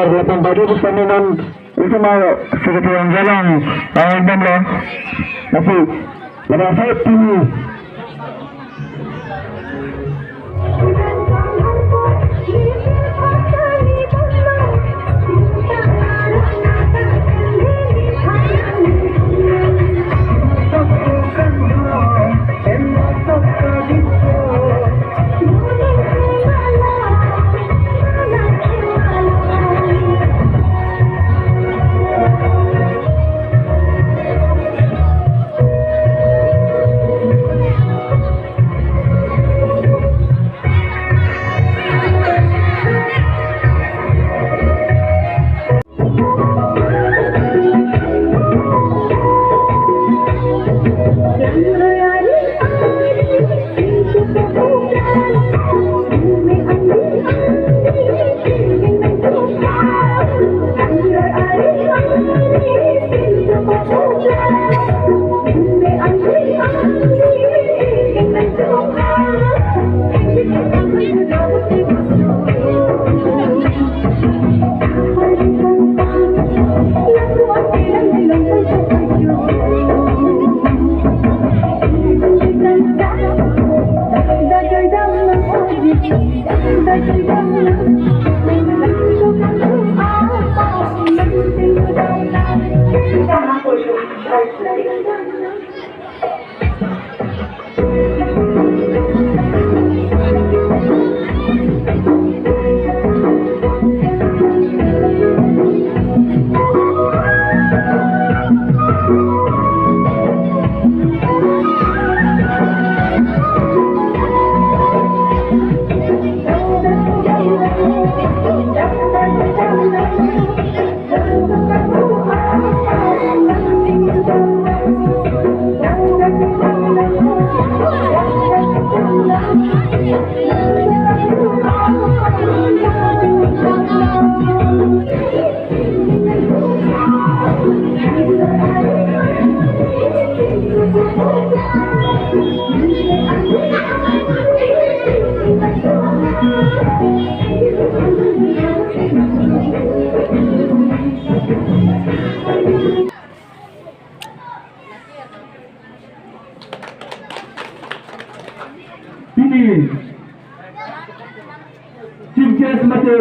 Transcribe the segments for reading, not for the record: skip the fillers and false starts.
Delapan tadi pertandingan itu mau seperti yang jalan dan lah tapi pada saat ini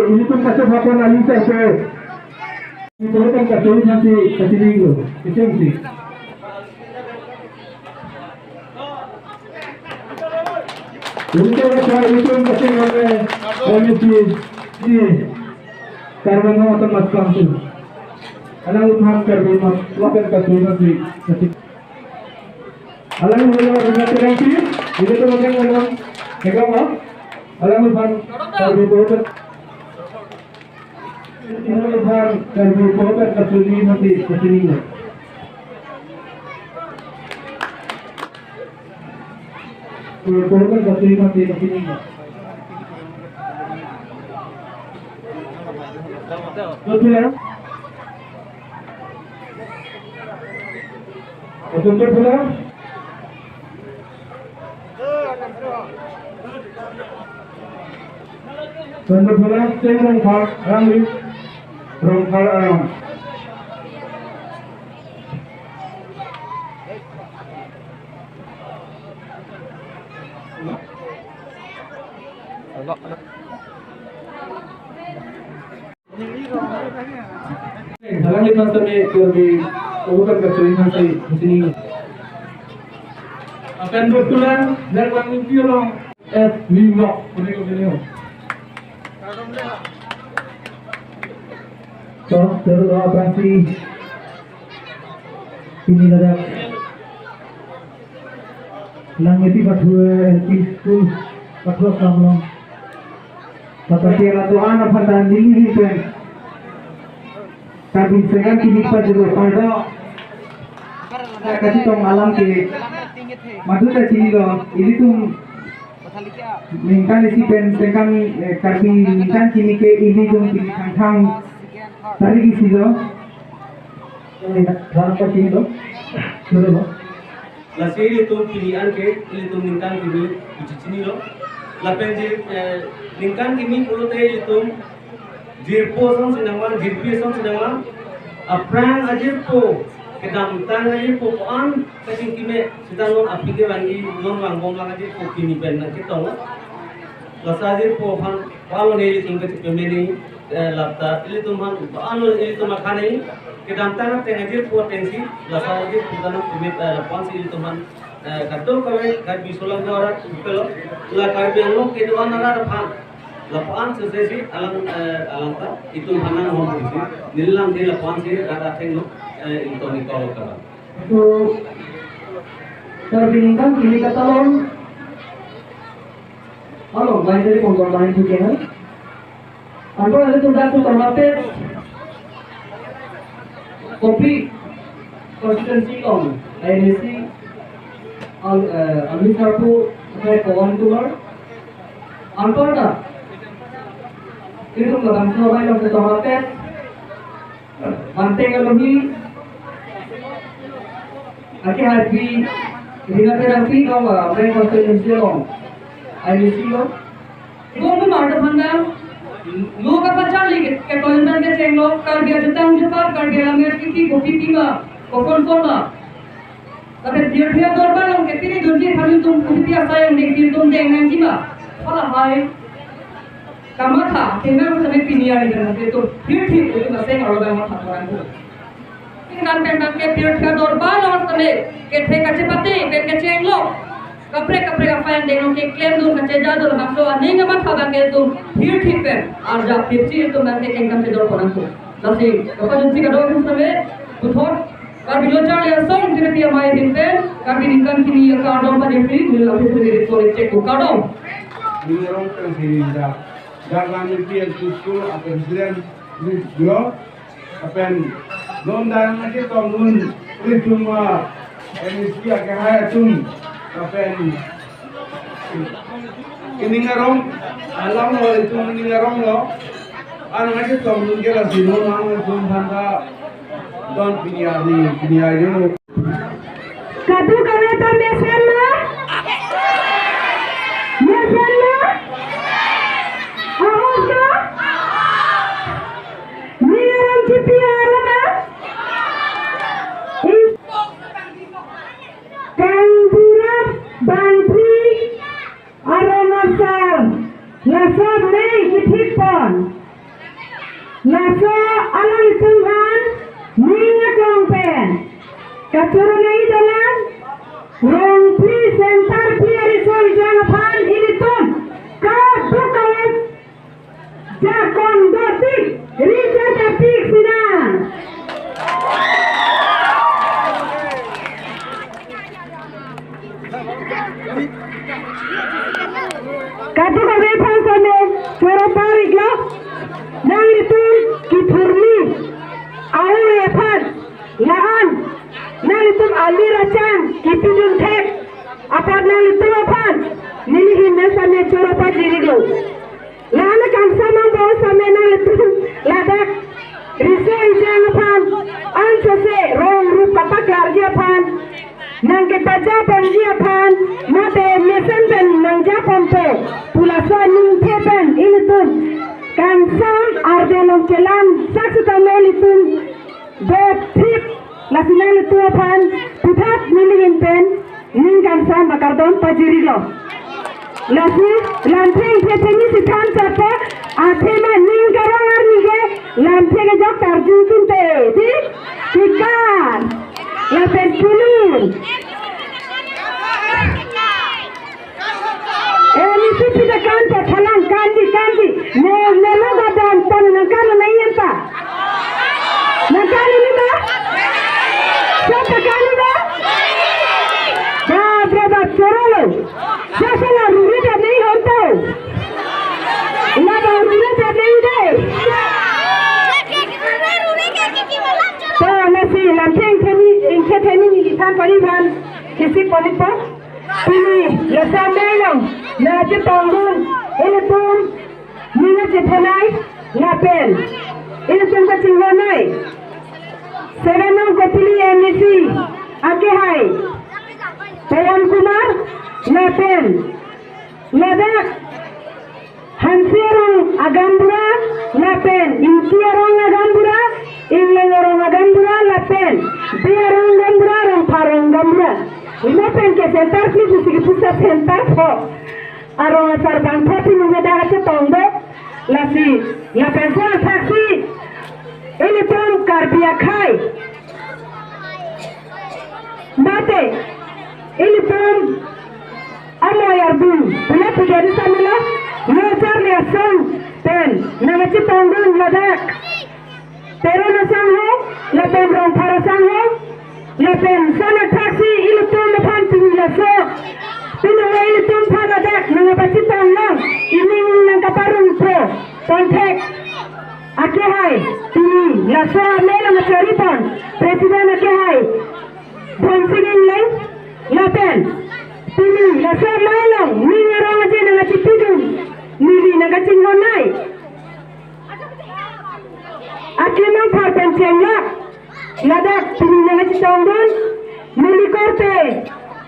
ini pun kasih laporan alisa ke itu kan kasih nanti kasih minggu itu sih untuk saya itu kasih oleh komisi ini karena otomatis langsung alang utham karbe lakukan kasih nanti kasih alang utham dengan ini itu tu macam mana negara alang utham karbe itu Indonesia dan berkobar kasih nanti kasih minggu. Berkobar kasih nanti kasih minggu. Betul ya? Betul pula. Betul pula. Sekarang ramai. Rongkal dalam lima tahun ini bukan kesulitan saya di sini. Akan bertulang dan mengikuti orang S5 beliau. So, terus operasi ini ada langiti pathwe LP school pathwa kamlong seperti yang Tuhan apa dan ini kan tapi sekarang kini pada pada kasih tong malam ke madu tak ciri loh ini tuh Ningkan isi pen tekan karbi ningkan kini ke ini jom kini thang tadi isi lo. Dalam kini lo, sudah lo. Lasiri itu pilihan ke itu ningkan kini sini lo. Lapen ningkan kini pulau teh itu jirpo sang sinangwan jirpi sang sinangwan aprang ajirpo kedam tang ajirpo an kasing kime sedang non apike wangi non wanggong lang ajirpo kini pen nak kita lo. Lasajir po han paano nili tingkat pemeni lapta ili tuman paano ili tuman kane kedam tang tengajir po tensi lasajir putanam pemit lapansi ili tuman kadol kawe kadbi solang dorat kalau la kadbi ang ke doan nara pan lapan sesesi alang ta itu hanan hon sisi nilam di lapan si ada tengno itu ni kalau kawan So, terbingkan kini kata lo. Halo, main dari kontor main juga kan? Anto ada tuh datu termate kopi konsistensi om, INC almi kartu saya kawan tular. Anto ada itu nggak bangsa main om termate mantek lebih akhir dina terapi kau main konsistensi om. INC lo, Gomu mart फंडा लोग apa cari ke kalender ke cenglo kar dia jetang jepat kar dia lamir kiki kopi pima kokon kona tapi dia dia dorban yang ketini donji kami tum kopi sayang nek tum dengan jima pala hai kamata kenal sampai pinia ni kan itu ठीक itu nasi ngaroga mat orang tu kan pendang ke dia dia dorban orang sampai ke theka cepati ke cenglo कपड़े का फाइन देखो कि क्लेम दूर कच्चे जा दो बक्सो नहीं मत खावा के तुम फिर ठीक है और जब पिछली तो मैं के एकदम से दौड़ पड़ा तो लसी तो एजेंसी का डॉक्टर समय तो थोड़ कर बिलो चाले असों तेरे पिया माय दिन पे कर भी निकल की ये कार्डों पर जेफरी मिल ऑफिस में रिपोर्ट चेक को कार्डों Minyorong kan sehingga jangan impian susu apa presiden video apa non dan aja tahun ini cuma emisi agak haya tum apa ini ngarong alam lo itu ini ngarong lo anu aja tahun kita sih non anu tum hanga don piniar ini Kadu kami tambah sama, sama, apa? Ni orang cipiar mana? Kanburan, bantri, aromasal, lasa mei kitipon, lasa alang Tuhan, minyak lompen. Katuran ini dalam Rongpi Center Piarisol Jangan ini tuh Kabukawan Jakon Dotik Risa Tapik Sinan Kabukawan Pansane Suara Parik lo Nang itu Kipurni Ahu Epan Laan Nalitum aliracan kipidun tek apar nalitum apan nilihin nasame choropa diriglo lana kansama bawa same nalitum ladak riso ijang apan ansose rong rup kapak largi apan nang kepaja panji apan mate mesen pen nang japon pe pulasa ning tepen ilitum kansam ardelong celam saksuta nalitum bet trip Lasinang itu apaan? Putat nilihin pen, ningkan sama kardon pajiri lo. Lasi lanteng peteni sitan sapa, athema ningkarang arnige, lanteng jok tarjun sunte, di ikan, lapen tulur. Ini suci dekan petalang kandi, nelo gadan ton nangkal naik apa? Nangkal ini mah? Siapa kali dah? Dah berapa corolo? Siapa lah ruri dah ni honto? Lah dah ruri dah ni deh. Dah nasi lampeng kini, ingkar kini ni kita pari ban, kisi pari pa. Ini lesa melong, na Citongun, ilitum, Nina Citonai, Lapen, ilitum Kacingonai, Serenong Kopili MEC, Akihai, Pawan Kumar, Lapen, Ladak, Hansirong Agambura, Lapen, Intiarong Agambura, Inlorong Agambura, Lapen, Biarong Gambura, Rong Parong Gambura. Lapen ke sentar ki sigi pusat sentar po. Arong asar bangpa pi nungeda hace tondo. Lasi, Lapen po saksi. Ini pun karbia kai. Mate, ini pun amoy arbun. Pula pujari samila. Losar liason ten. Nagaci tonggun ladak. Pero nasang ho. Lapen rong parasang ho. Lapen sana taksi ilutum depan pinilaso. Pinawa ilutum panadak. Nangabaci tonglang. Ini nangkaparun pro. Kontek. Akihai. Pini. Laso amela masyaripon. Presiden Akihai. Bonsingin leng. Lapen. Pini. Laso mailong. Ningarong aja nangacipidun. Nili nagacingonai. Akinong parpen cenglak. Ladak pini nagacitongdon. Nili korte.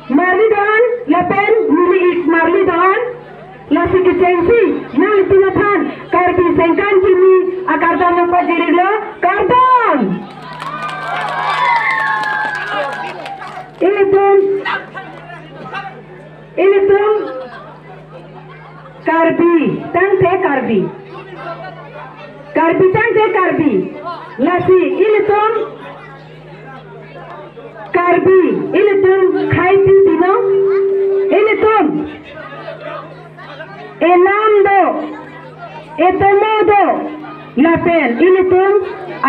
Marli doan. Lapen. Nili ik marli doan. Lasi kecengsi. Nali tinapan. Karbi sengkan kini. Akardam yang pajirilo. Kardam. Ini tuh. Karbi, tangte karbi. Karbi tangte karbi. Lasi ilitum. Karbi ilitum khaiti dino. Ilitum. Enamdo. Etomodo. Lapen ilitum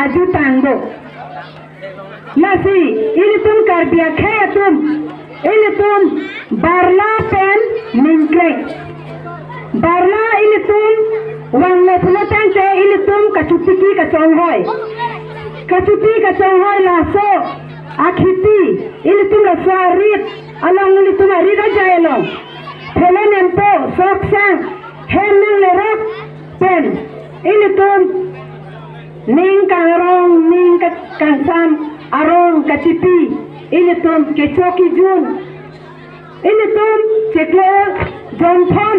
ajutando. Lasi ilitum karbi akhayatum. Ilitum barla pen mingkrek. Barla ilitum wang lepunatan te ilitum kacupiki kaconghoy. Kacupi kaconghoy laso akhiti ilitum laso arit along ilitum arit aja elong. Pelen empo soksang hemeng lerok pen ilitum ning kangrong ning kansam arong kacipi ilitum kecoki jun ilitum ceklo jonthon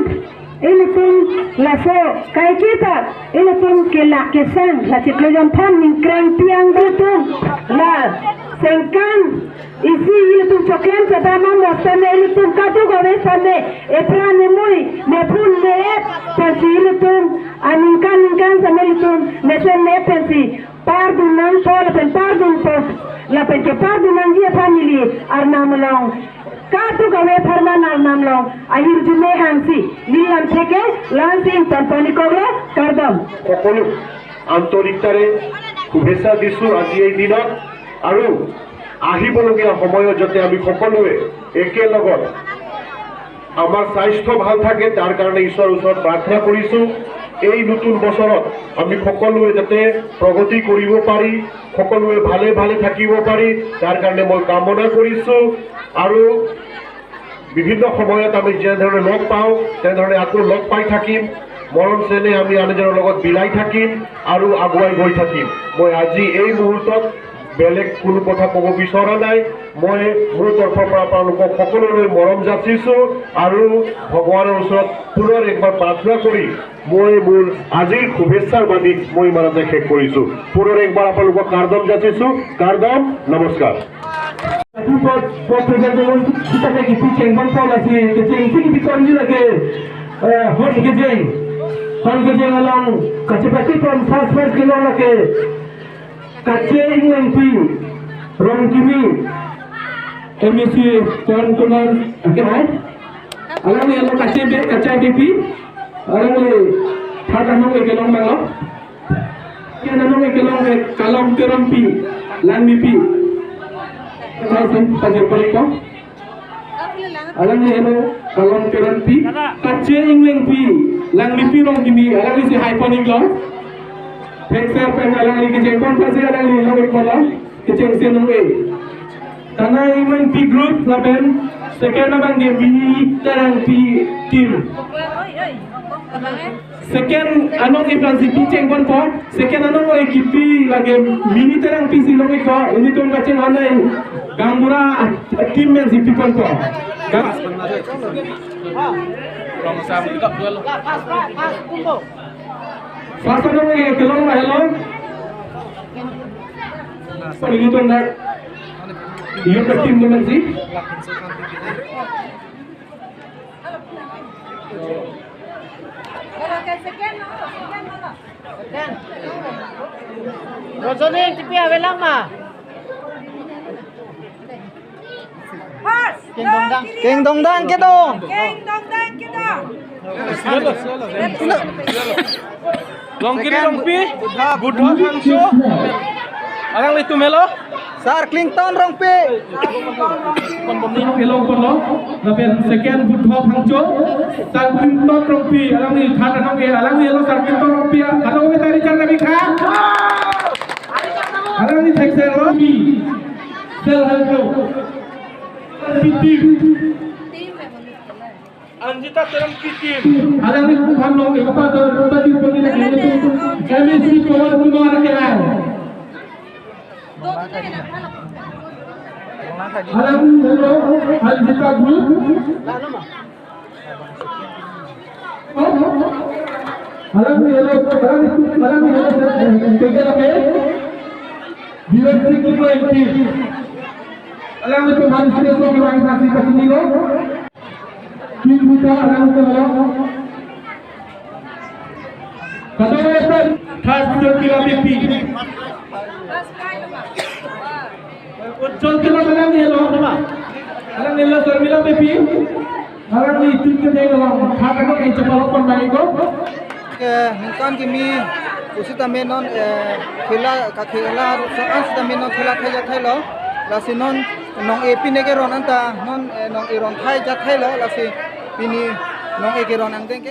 ilitum laso kai kita ilitum kelakesan la ceklo jonthon ningkrang tiang betum la sengkan isi ilitum cokem sedama mosane ilitum kadu gawe sane eprane mui nepun neet pensi ilitum aningkan sane ilitum nesen ne pensi pardunan pol pen pardun pos la pen ke pardunan dia family arnamalong katu gawe farman arnamlong ahir jume hansi nilam থেকে লান্সিং তন্তনি করলে কারদম সকলো আন্তৰিকতাৰে শুভেচ্ছা দিছো আজি এই দিনত আৰু আহিবলগীয়া সময়ত যাতে আমি সকলোৱে একেলগত আমাৰ স্বাস্থ্য ভাল থাকে তাৰ কাৰণে ঈশ্বৰৰ ওচৰত প্ৰাৰ্থনা কৰিছো এই নতুন বছৰত আমি সকলোৱে যাতে প্ৰগতি কৰিব পাৰি সকলোৱে ভালে ভালে থাকিব পাৰি তাৰ কাৰণে মই কামনা কৰিছো আৰু বিভিন্ন সময়ত আমি যেনেধৰণে লগ পাওঁ তেনেধৰণে আকৌ লগ পাই থাকিম মৰম চেনেহ আমি আনজনৰ লগত বিলাই থাকিম আৰু আগুৱাই গৈ থাকিম মই আজি এই মুহূৰ্তত বেলেগ কোনো কথা ক'ব বিচৰা নাই মই মোৰ তৰফৰ পৰা আপোনালোকক সকলোলৈ মৰম যাচিছোঁ আৰু ভগৱানৰ ওচৰত পুনৰ একবাৰ প্ৰাৰ্থনা কৰি মই মোৰ আজিৰ শুভেচ্ছাৰ বাণী মই ইমানতে শেষ কৰিছোঁ পুনৰ একবাৰ আপোনালোকক কাৰদম যাচিছোঁ কাৰদম নমস্কাৰ kita lagi pitching bangsa lagi kecing sini kita ni lagi hon kejeng alang kacepati from first kilo lagi kacang England pi rong kimi MEC Tuan Kumar okay alang ni alang kacang BP alang ni thata nong kelong banglo kia nong kelong kalong kerampi lan BP Kaisen pajar palikong alang ni hello kalong kerampi kacang England pi lang BP rong kimi alang ni si hyponic long Pekser pen alang ni keceng pon pasi alang ni long ekmala keceng senong Karena main P group lapen second abang dia mini terang P team. Second anong iplan si P ceng pon po. Second anong o ekipi lagi mini terang P si longi ko. Ini tuh kaceng anay gambura team men si P pon po. Pas anong e kelong lah hello. Ini tuh nak. Iya ke tim dengan sih. Rosoning tipi awelang mah. King dongdang gitu. Long kiri long pi. Budho Hangso. Arang itu melo. Sar Clinton rongpi. Pelong polo. Lapen second Budho Hangso. Sar Clinton rompi. Arang ni thar arang ni lo Sar Clinton rompi. Arang ni tari jan nabi kha. Arang ni thek sel rompi. Sel Hangso. Tim. Anjita terang tim. Arang ni bukan long apa tu tadi pun ni lagi. Kami si kawan kumar kelan. Alam hello, Anjita group. Alam hello, alam hello. Tiga lagi. Director Committee. Alam itu manusia tu organisasi kesini lo. Kim buta alam itu lo. Kata mereka khas kita pipi. Ucol kita alam hello, nama. Alam hello sermila pipi. Alam itu kita lo. Kata mereka yang cepat pun baik ko. Ningkan kimi usita menon khela ka khela soan sita menon khela thai ja thai lo lasi non nong epi nege ron anta non nong iron thai ja thai lo lasi pini nong eke ron ang deng ke